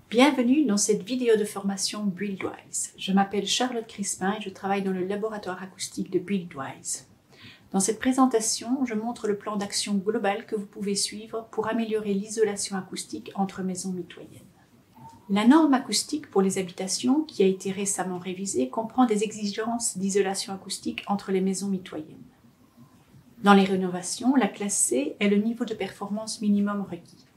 Bienvenue dans cette vidéo de formation Buildwise. Je m'appelle Charlotte Crispin et je travaille dans le laboratoire acoustique de Buildwise. Dans cette présentation, je montre le plan d'action global que vous pouvez suivre pour améliorer l'isolation acoustique entre maisons mitoyennes. La norme acoustique pour les habitations, qui a été récemment révisée, comprend des exigences d'isolation acoustique entre les maisons mitoyennes. Dans les rénovations, la classe C est le niveau de performance minimum requis.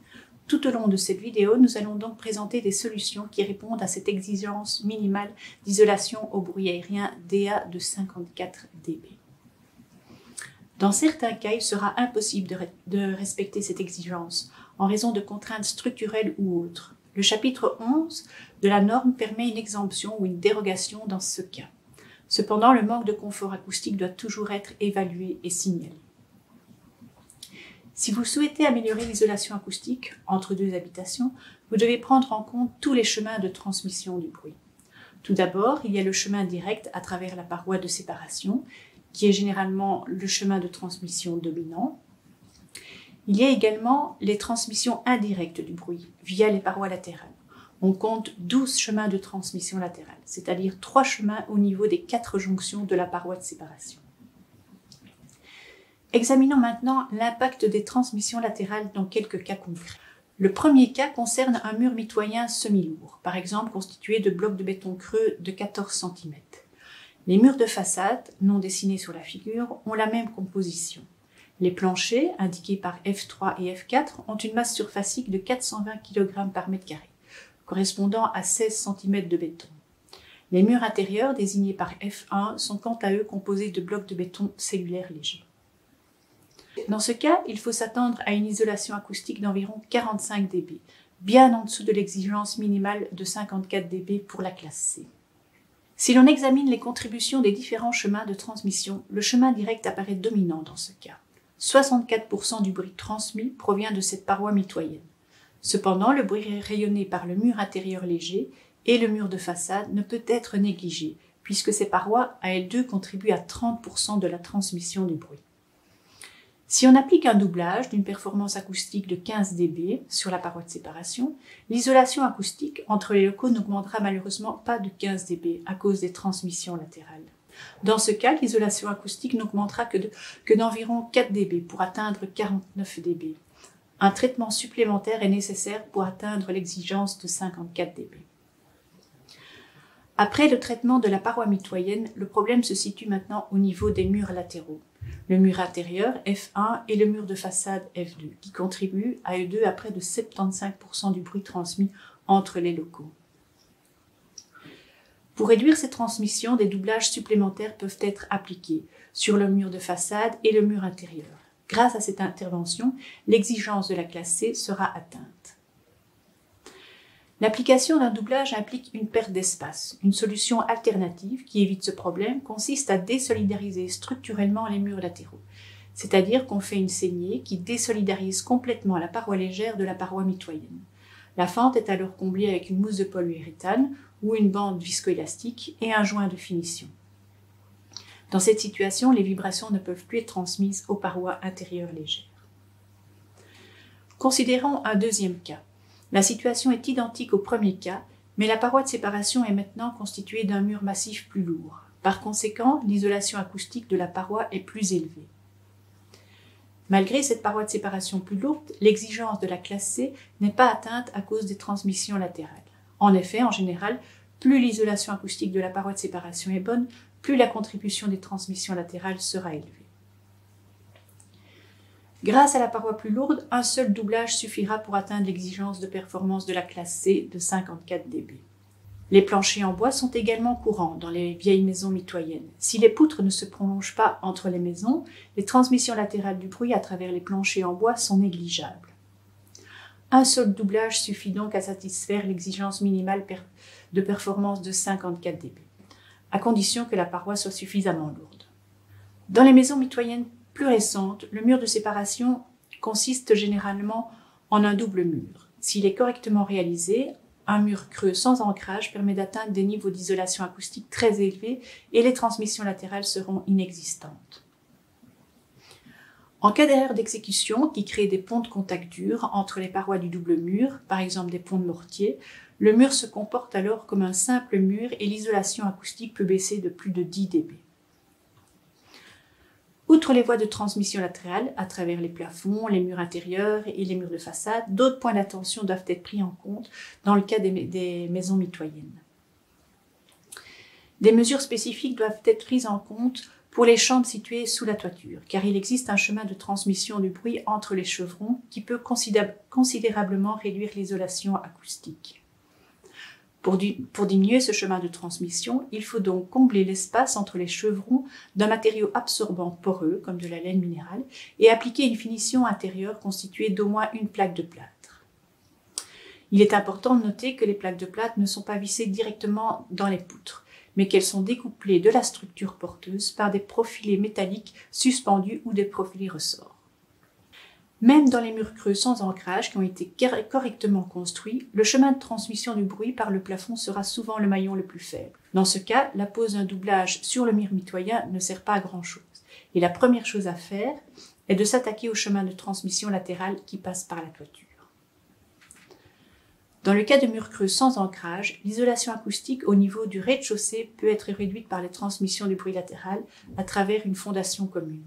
Tout au long de cette vidéo, nous allons donc présenter des solutions qui répondent à cette exigence minimale d'isolation au bruit aérien DA de 54 dB. Dans certains cas, il sera impossible de respecter cette exigence en raison de contraintes structurelles ou autres. Le chapitre 11 de la norme permet une exemption ou une dérogation dans ce cas. Cependant, le manque de confort acoustique doit toujours être évalué et signalé. Si vous souhaitez améliorer l'isolation acoustique entre deux habitations, vous devez prendre en compte tous les chemins de transmission du bruit. Tout d'abord, il y a le chemin direct à travers la paroi de séparation, qui est généralement le chemin de transmission dominant. Il y a également les transmissions indirectes du bruit, via les parois latérales. On compte 12 chemins de transmission latérale, c'est-à-dire 3 chemins au niveau des 4 jonctions de la paroi de séparation. Examinons maintenant l'impact des transmissions latérales dans quelques cas concrets. Le premier cas concerne un mur mitoyen semi-lourd, par exemple constitué de blocs de béton creux de 14 cm. Les murs de façade, non dessinés sur la figure, ont la même composition. Les planchers, indiqués par F3 et F4, ont une masse surfacique de 420 kg par mètre carré, correspondant à 16 cm de béton. Les murs intérieurs, désignés par F1, sont quant à eux composés de blocs de béton cellulaire légers. Dans ce cas, il faut s'attendre à une isolation acoustique d'environ 45 dB, bien en dessous de l'exigence minimale de 54 dB pour la classe C. Si l'on examine les contributions des différents chemins de transmission, le chemin direct apparaît dominant dans ce cas. 64% du bruit transmis provient de cette paroi mitoyenne. Cependant, le bruit rayonné par le mur intérieur léger et le mur de façade ne peut être négligé, puisque ces parois, à elles deux, contribuent à 30% de la transmission du bruit. Si on applique un doublage d'une performance acoustique de 15 dB sur la paroi de séparation, l'isolation acoustique entre les locaux n'augmentera malheureusement pas de 15 dB à cause des transmissions latérales. Dans ce cas, l'isolation acoustique n'augmentera que d'environ 4 dB pour atteindre 49 dB. Un traitement supplémentaire est nécessaire pour atteindre l'exigence de 54 dB. Après le traitement de la paroi mitoyenne, le problème se situe maintenant au niveau des murs latéraux. Le mur intérieur F1 et le mur de façade F2, qui contribuent à eux deux à près de 75% du bruit transmis entre les locaux. Pour réduire ces transmissions, des doublages supplémentaires peuvent être appliqués sur le mur de façade et le mur intérieur. Grâce à cette intervention, l'exigence de la classe C sera atteinte. L'application d'un doublage implique une perte d'espace. Une solution alternative qui évite ce problème consiste à désolidariser structurellement les murs latéraux, c'est-à-dire qu'on fait une saignée qui désolidarise complètement la paroi légère de la paroi mitoyenne. La fente est alors comblée avec une mousse de polyuréthane ou une bande viscoélastique et un joint de finition. Dans cette situation, les vibrations ne peuvent plus être transmises aux parois intérieures légères. Considérons un deuxième cas. La situation est identique au premier cas, mais la paroi de séparation est maintenant constituée d'un mur massif plus lourd. Par conséquent, l'isolation acoustique de la paroi est plus élevée. Malgré cette paroi de séparation plus lourde, l'exigence de la classe C n'est pas atteinte à cause des transmissions latérales. En effet, en général, plus l'isolation acoustique de la paroi de séparation est bonne, plus la contribution des transmissions latérales sera élevée. Grâce à la paroi plus lourde, un seul doublage suffira pour atteindre l'exigence de performance de la classe C de 54 dB. Les planchers en bois sont également courants dans les vieilles maisons mitoyennes. Si les poutres ne se prolongent pas entre les maisons, les transmissions latérales du bruit à travers les planchers en bois sont négligeables. Un seul doublage suffit donc à satisfaire l'exigence minimale de performance de 54 dB, à condition que la paroi soit suffisamment lourde. Dans les maisons mitoyennes plus récentes, le mur de séparation consiste généralement en un double mur. S'il est correctement réalisé, un mur creux sans ancrage permet d'atteindre des niveaux d'isolation acoustique très élevés et les transmissions latérales seront inexistantes. En cas d'erreur d'exécution qui crée des ponts de contact durs entre les parois du double mur, par exemple des ponts de mortier, Le mur se comporte alors comme un simple mur et l'isolation acoustique peut baisser de plus de 10 dB. Outre les voies de transmission latérales, à travers les plafonds, les murs intérieurs et les murs de façade, d'autres points d'attention doivent être pris en compte dans le cas des maisons mitoyennes. Des mesures spécifiques doivent être prises en compte pour les chambres situées sous la toiture, car il existe un chemin de transmission du bruit entre les chevrons qui peut considérablement réduire l'isolation acoustique. Pour diminuer ce chemin de transmission, il faut donc combler l'espace entre les chevrons d'un matériau absorbant poreux, comme de la laine minérale, et appliquer une finition intérieure constituée d'au moins une plaque de plâtre. Il est important de noter que les plaques de plâtre ne sont pas vissées directement dans les poutres, mais qu'elles sont découplées de la structure porteuse par des profilés métalliques suspendus ou des profilés ressorts. Même dans les murs creux sans ancrage qui ont été correctement construits, le chemin de transmission du bruit par le plafond sera souvent le maillon le plus faible. Dans ce cas, la pose d'un doublage sur le mur mitoyen ne sert pas à grand-chose. Et la première chose à faire est de s'attaquer au chemin de transmission latéral qui passe par la toiture. Dans le cas de murs creux sans ancrage, l'isolation acoustique au niveau du rez-de-chaussée peut être réduite par la transmission du bruit latéral à travers une fondation commune.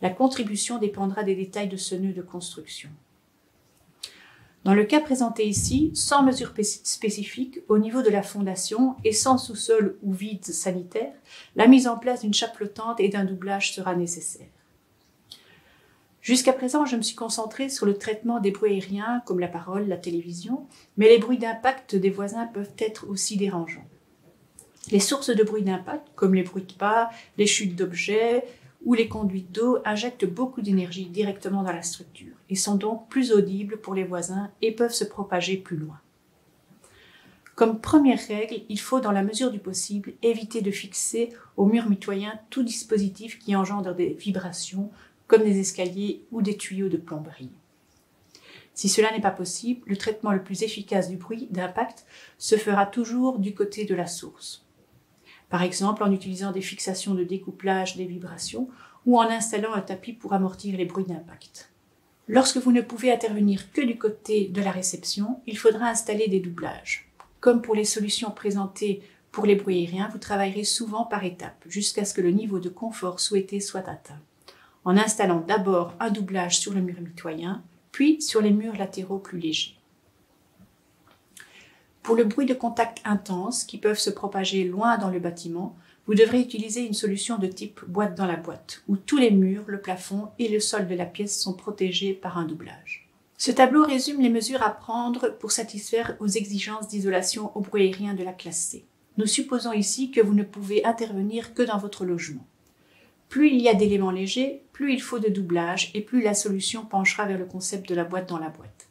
La contribution dépendra des détails de ce nœud de construction. Dans le cas présenté ici, sans mesure spécifique au niveau de la fondation et sans sous-sol ou vide sanitaire, la mise en place d'une chape flottante et d'un doublage sera nécessaire. Jusqu'à présent, je me suis concentrée sur le traitement des bruits aériens comme la parole, la télévision, mais les bruits d'impact des voisins peuvent être aussi dérangeants. Les sources de bruits d'impact, comme les bruits de pas, les chutes d'objets, où les conduites d'eau injectent beaucoup d'énergie directement dans la structure et sont donc plus audibles pour les voisins et peuvent se propager plus loin. Comme première règle, il faut, dans la mesure du possible, éviter de fixer au mur mitoyen tout dispositif qui engendre des vibrations, comme des escaliers ou des tuyaux de plomberie. Si cela n'est pas possible, le traitement le plus efficace du bruit d'impact se fera toujours du côté de la source. Par exemple en utilisant des fixations de découplage des vibrations ou en installant un tapis pour amortir les bruits d'impact. Lorsque vous ne pouvez intervenir que du côté de la réception, il faudra installer des doublages. Comme pour les solutions présentées pour les bruits aériens, vous travaillerez souvent par étapes jusqu'à ce que le niveau de confort souhaité soit atteint, en installant d'abord un doublage sur le mur mitoyen, puis sur les murs latéraux plus légers. Pour le bruit de contact intense qui peuvent se propager loin dans le bâtiment, vous devrez utiliser une solution de type boîte dans la boîte, où tous les murs, le plafond et le sol de la pièce sont protégés par un doublage. Ce tableau résume les mesures à prendre pour satisfaire aux exigences d'isolation au bruit aérien de la classe C. Nous supposons ici que vous ne pouvez intervenir que dans votre logement. Plus il y a d'éléments légers, plus il faut de doublage et plus la solution penchera vers le concept de la boîte dans la boîte.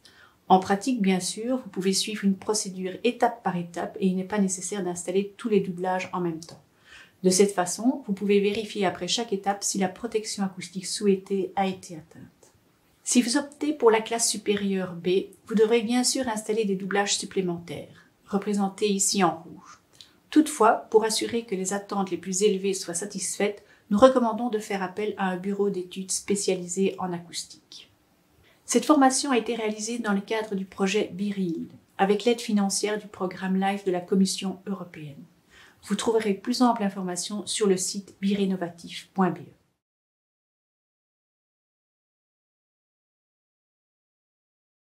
En pratique, bien sûr, vous pouvez suivre une procédure étape par étape et il n'est pas nécessaire d'installer tous les doublages en même temps. De cette façon, vous pouvez vérifier après chaque étape si la protection acoustique souhaitée a été atteinte. Si vous optez pour la classe supérieure B, vous devrez bien sûr installer des doublages supplémentaires, représentés ici en rouge. Toutefois, pour assurer que les attentes les plus élevées soient satisfaites, nous recommandons de faire appel à un bureau d'études spécialisé en acoustique. Cette formation a été réalisée dans le cadre du projet BeReal, avec l'aide financière du programme LIFE de la Commission européenne. Vous trouverez plus ample information sur le site birenovatif.be.